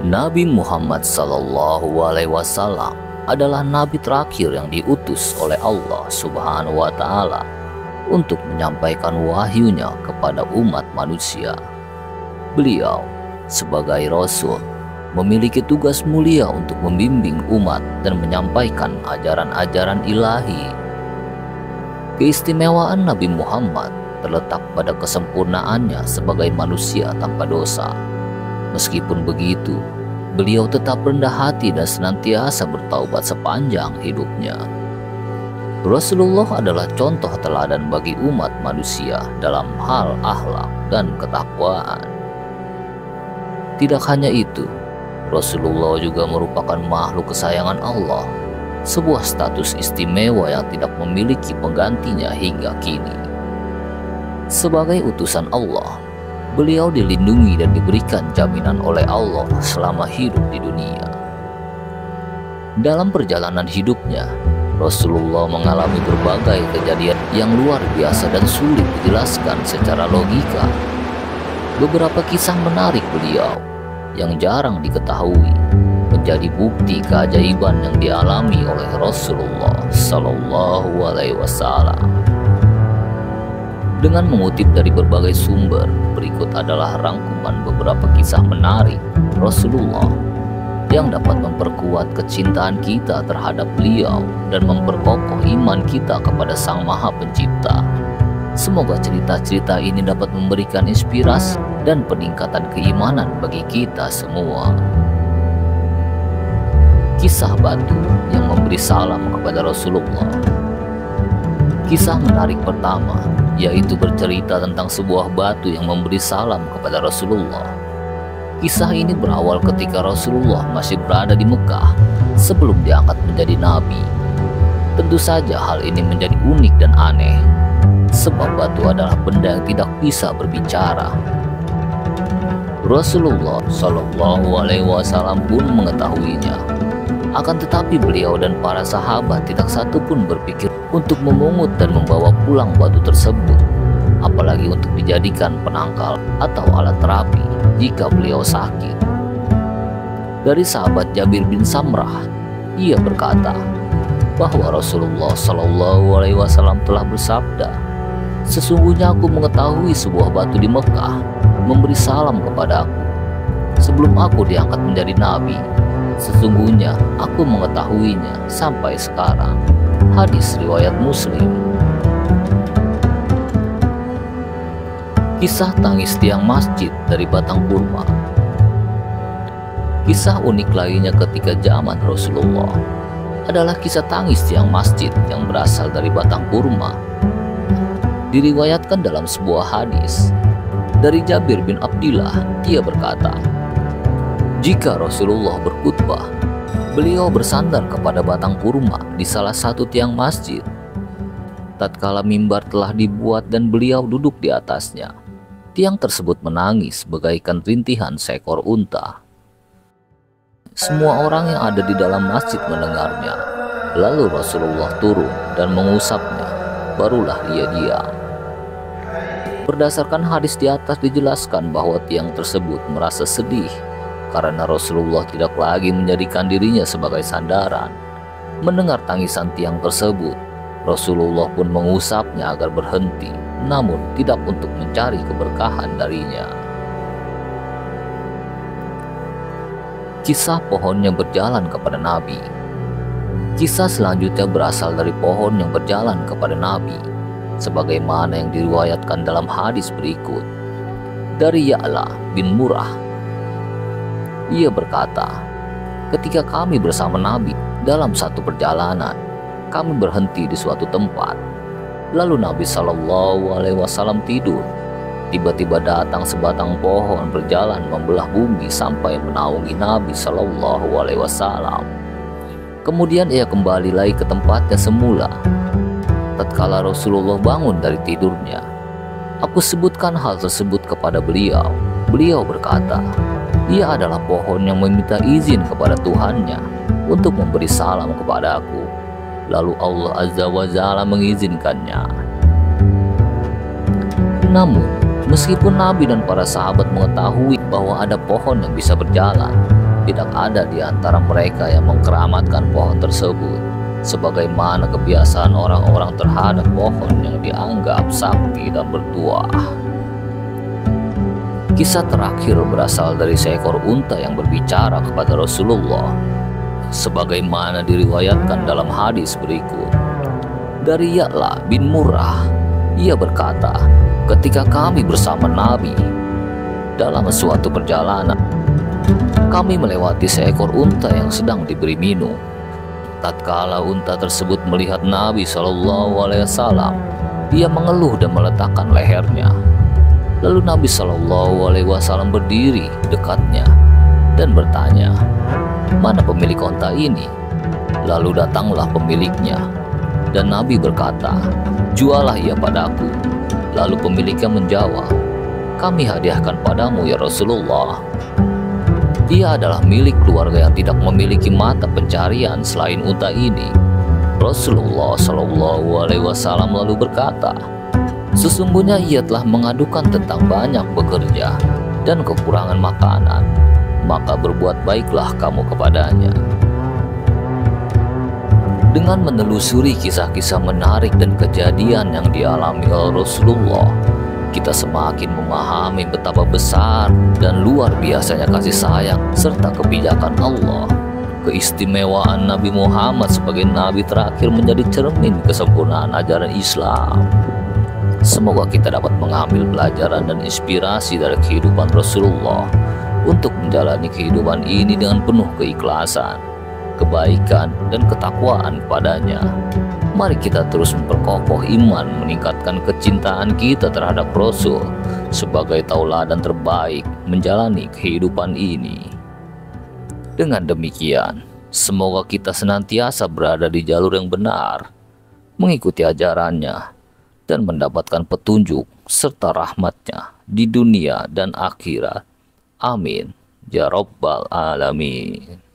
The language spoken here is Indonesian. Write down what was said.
Nabi Muhammad SAW adalah nabi terakhir yang diutus oleh Allah Subhanahu wa Ta'ala untuk menyampaikan wahyunya kepada umat manusia. Beliau sebagai Rasul memiliki tugas mulia untuk membimbing umat dan menyampaikan ajaran-ajaran ilahi. Keistimewaan Nabi Muhammad terletak pada kesempurnaannya sebagai manusia tanpa dosa. Meskipun begitu, beliau tetap rendah hati dan senantiasa bertaubat sepanjang hidupnya. Rasulullah adalah contoh teladan bagi umat manusia dalam hal akhlak dan ketakwaan. Tidak hanya itu, Rasulullah juga merupakan makhluk kesayangan Allah, sebuah status istimewa yang tidak memiliki penggantinya hingga kini. Sebagai utusan Allah, beliau dilindungi dan diberikan jaminan oleh Allah selama hidup di dunia. Dalam perjalanan hidupnya, Rasulullah mengalami berbagai kejadian yang luar biasa dan sulit dijelaskan secara logika. Beberapa kisah menarik beliau yang jarang diketahui menjadi bukti keajaiban yang dialami oleh Rasulullah Sallallahu Alaihi Wasallam. Dengan mengutip dari berbagai sumber, berikut adalah rangkuman beberapa kisah menarik Rasulullah yang dapat memperkuat kecintaan kita terhadap beliau dan memperkokoh iman kita kepada Sang Maha Pencipta. Semoga cerita-cerita ini dapat memberikan inspirasi dan peningkatan keimanan bagi kita semua. Kisah batu yang memberi salam kepada Rasulullah. Kisah menarik pertama yaitu bercerita tentang sebuah batu yang memberi salam kepada Rasulullah. Kisah ini berawal ketika Rasulullah masih berada di Mekah sebelum diangkat menjadi nabi. Tentu saja hal ini menjadi unik dan aneh, sebab batu adalah benda yang tidak bisa berbicara. Rasulullah Shallallahu Alaihi Wasallam pun mengetahuinya. Akan tetapi beliau dan para sahabat tidak satu pun berpikir untuk memungut dan membawa pulang batu tersebut, apalagi untuk dijadikan penangkal atau alat terapi jika beliau sakit. Dari sahabat Jabir bin Samrah, ia berkata bahwa Rasulullah Shallallahu Alaihi Wasallam telah bersabda, "Sesungguhnya aku mengetahui sebuah batu di Mekah memberi salam kepada aku sebelum aku diangkat menjadi nabi. Sesungguhnya aku mengetahuinya sampai sekarang." Hadis riwayat Muslim. Kisah tangis tiang masjid dari batang kurma. Kisah unik lainnya ketika zaman Rasulullah adalah kisah tangis tiang masjid yang berasal dari batang kurma. Diriwayatkan dalam sebuah hadis dari Jabir bin Abdillah, dia berkata, jika Rasulullah berkhutbah, beliau bersandar kepada batang kurma di salah satu tiang masjid. Tatkala mimbar telah dibuat dan beliau duduk di atasnya, tiang tersebut menangis bagaikan rintihan seekor unta. Semua orang yang ada di dalam masjid mendengarnya. Lalu Rasulullah turun dan mengusapnya, barulah ia diam. Berdasarkan hadis di atas dijelaskan bahwa tiang tersebut merasa sedih karena Rasulullah tidak lagi menjadikan dirinya sebagai sandaran. Mendengar tangisan tiang tersebut, Rasulullah pun mengusapnya agar berhenti, namun tidak untuk mencari keberkahan darinya. Kisah pohon yang berjalan kepada Nabi. Kisah selanjutnya berasal dari pohon yang berjalan kepada Nabi, sebagaimana yang diriwayatkan dalam hadis berikut. Dari Ya'la bin Murrah, ia berkata, ketika kami bersama Nabi dalam satu perjalanan, kami berhenti di suatu tempat. Lalu Nabi Shallallahu Alaihi Wasallam tidur. Tiba-tiba datang sebatang pohon berjalan membelah bumi sampai menaungi Nabi Shallallahu Alaihi Wasallam. Kemudian ia kembali lagi ke tempatnya semula. Tatkala Rasulullah bangun dari tidurnya, aku sebutkan hal tersebut kepada beliau. Beliau berkata, ia adalah pohon yang meminta izin kepada Tuhannya untuk memberi salam kepada aku. Lalu Allah Azza wa Jalla mengizinkannya. Namun, meskipun Nabi dan para sahabat mengetahui bahwa ada pohon yang bisa berjalan, Tidak ada di antara mereka yang mengkeramatkan pohon tersebut, sebagaimana kebiasaan orang-orang terhadap pohon yang dianggap sakti dan bertuah. Kisah terakhir berasal dari seekor unta yang berbicara kepada Rasulullah, sebagaimana diriwayatkan dalam hadis berikut. Dari Ya'la bin Murrah, ia berkata, ketika kami bersama Nabi dalam suatu perjalanan, kami melewati seekor unta yang sedang diberi minum. Tatkala unta tersebut melihat Nabi SAW, ia mengeluh dan meletakkan lehernya. Lalu Nabi SAW berdiri dekatnya dan bertanya, "Mana pemilik unta ini?" Lalu datanglah pemiliknya, dan Nabi berkata, "Jualah ia padaku." Lalu pemiliknya menjawab, "Kami hadiahkan padamu ya Rasulullah." Dia adalah milik keluarga yang tidak memiliki mata pencarian selain unta ini. Rasulullah SAW lalu berkata, "Sesungguhnya ia telah mengadukan tentang banyak bekerja dan kekurangan makanan, maka berbuat baiklah kamu kepadanya." Dengan menelusuri kisah-kisah menarik dan kejadian yang dialami oleh Rasulullah, kita semakin memahami betapa besar dan luar biasanya kasih sayang serta kebijakan Allah. Keistimewaan Nabi Muhammad sebagai Nabi terakhir menjadi cermin kesempurnaan ajaran Islam. Semoga kita dapat mengambil pelajaran dan inspirasi dari kehidupan Rasulullah untuk menjalani kehidupan ini dengan penuh keikhlasan, kebaikan, dan ketakwaan kepadanya. Mari kita terus memperkokoh iman, meningkatkan kecintaan kita terhadap Rasul sebagai tauladan terbaik menjalani kehidupan ini. Dengan demikian, semoga kita senantiasa berada di jalur yang benar, mengikuti ajarannya, dan mendapatkan petunjuk serta rahmatnya di dunia dan akhirat. Amin. Ya Rabbal Alamin.